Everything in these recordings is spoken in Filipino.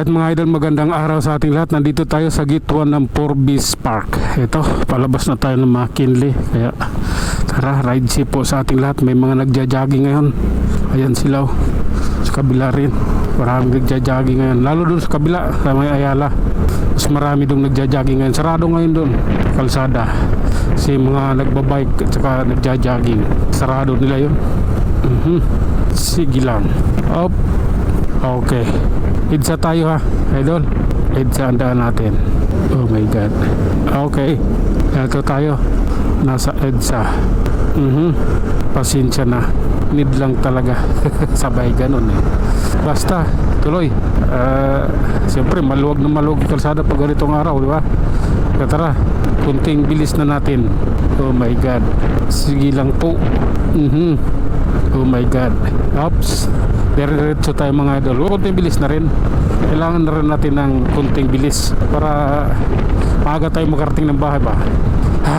Alright mga idol, magandang araw sa ating lahat. Nandito tayo sa gate 1 ng Forbes Park. Ito, palabas na tayo ng McKinley. Kaya tara, ride safe po sa ating lahat. May mga nagja-jogging ngayon. Ayan sila sa kabila rin. Maraming nagja-jogging ngayon. Lalo doon sa kabila, sa may Ayala. Mas marami doon nagja-jogging ngayon. Sarado ngayon doon, kalsada. Kasi mga nagbabike at saka nagja-jogging. Sarado nila yun. Sige lang. Up. Okay. EDSA tayo ha, idol. EDSA ang daan natin. Oh my god. Okay. Ito tayo. Nasa EDSA. Pasensya na. Need lang talaga. Sabay ganun eh. Basta, tuloy. Siyempre, maluwag na maluwag kalsada pag ganitong araw, di ba? Tara, kunting bilis na natin. Oh my god. Sige lang po. Oh my god. Oops. Diretso tayo mga idol. Kunting bilis na rin. Kailangan na rin natin ng kunting bilis para maaga tayo makarating ng bahay ba.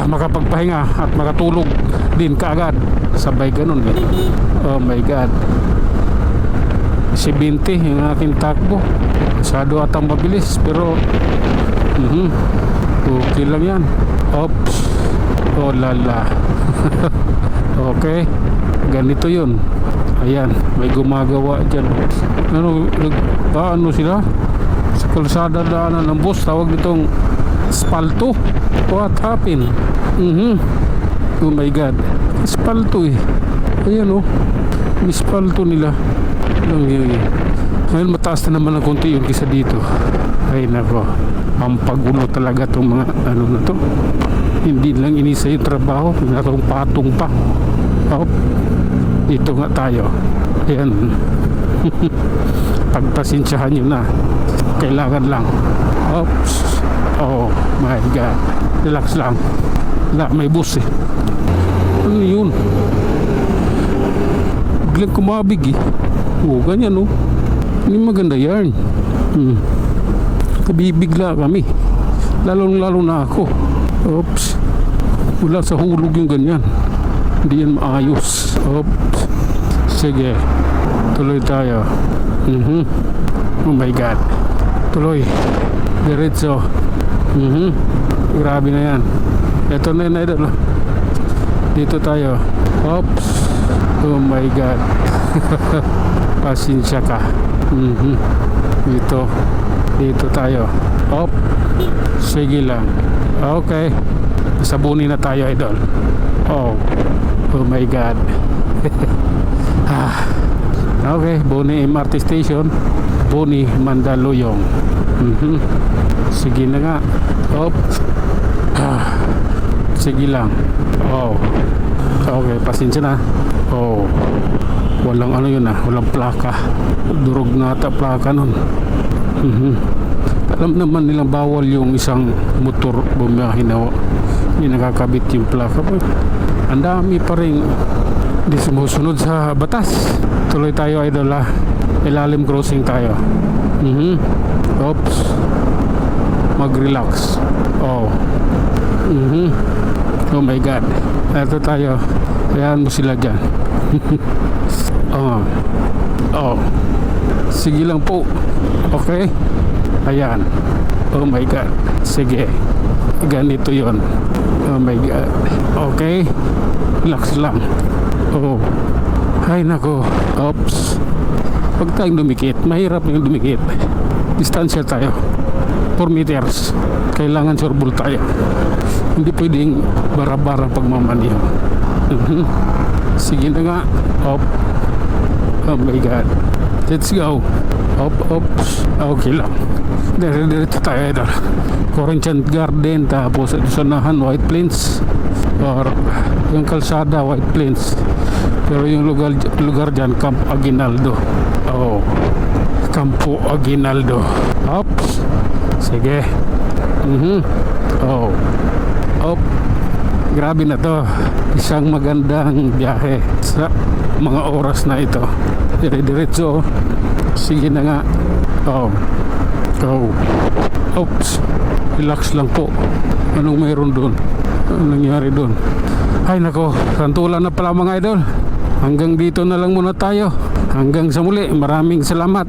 Makapagpahinga at makatulog din kaagad. Sabay ganun eh. Oh my god. 70 yung aking takbo. Masyado atang mabilis pero okay lang yan. Oops. Oh lala. Okay. Ganito yun. Ayan, may gumagawa dyan. Ano sila? Sa kalsada daanan ng bus, tawag nitong spalto. What happened? Oh my god, spalto eh. Ayan oh, may spalto nila. Ngayon mataas na naman ang konti yun kisa dito. Ay nako, ang pagulo talaga itong mga ano na to. Hindi lang inisa yung trabaho, natong patong pa. Oh, dito nga tayo. Ayan. Pagpasensyahan nyo na. Kailangan lang. Oops. Oh my god. Relax lang. Wala, may bus eh. Ano yun? Biglang kumabig eh. Oh, ganyan oh. Hindi maganda yan. Kabibigla kami. Lalo na ako. Oops. Wala sa hulog yung ganyan. Hindi yan maayos. Oops. Sige. Tuloy tayo. Oh my god. Tuloy. Diretso. Grabe na yan. Ito na yun, idol. Dito tayo. Oops. Oh my god. Pasensya ka. Dito tayo. Op. Sige lang. Okay. Sabunin na tayo, idol. Oh my god. Okay, Boni MRT Station, Boni Mandaluyong. Sige na nga. Sige lang. Okay, pasensya na. Walang ano yun walang plaka. Durog na ata plaka nun. Alam naman nilang bawal yung isang motor bumiyahin na hindi nakakabit yung plaka. Ang dami pa rin di sumusunod sa batas. Tuloy tayo, idol ha. Ilalim crossing tayo. Oops. Mag-relax. Oh my god. Ito tayo. Ayan mo sila dyan. Sige lang po. Okay. Ayan. Oh my god. Sige. Ganito yon. Oh my god. Okay. Relax lang. Ay nako. Oops. Pag tayong dumikit, mahirap yung dumikit. Distansya tayo 4 meters. Kailangan surbol tayo. Hindi pwedeng bara-bara pagmamaniho. Sige na nga. Oh my god. Let's go. Oops. Okay lang. Diretso tayo ito. Corinthian Garden. Tapos sanahan White Plains. Or yung kalsada White Plains. Pero yung lugar dyan Camp Aguinaldo. Campo Aguinaldo. Oops. Sige. Grabe na to. Isang magandang biyahe sa mga oras na ito. Diretso. Sige na nga. Oops. Relax lang po. Anong mayroon doon? Anong nangyari doon? Ay nako, santulan na pala mga idol. Hanggang dito na lang muna tayo. Hanggang sa muli, maraming salamat.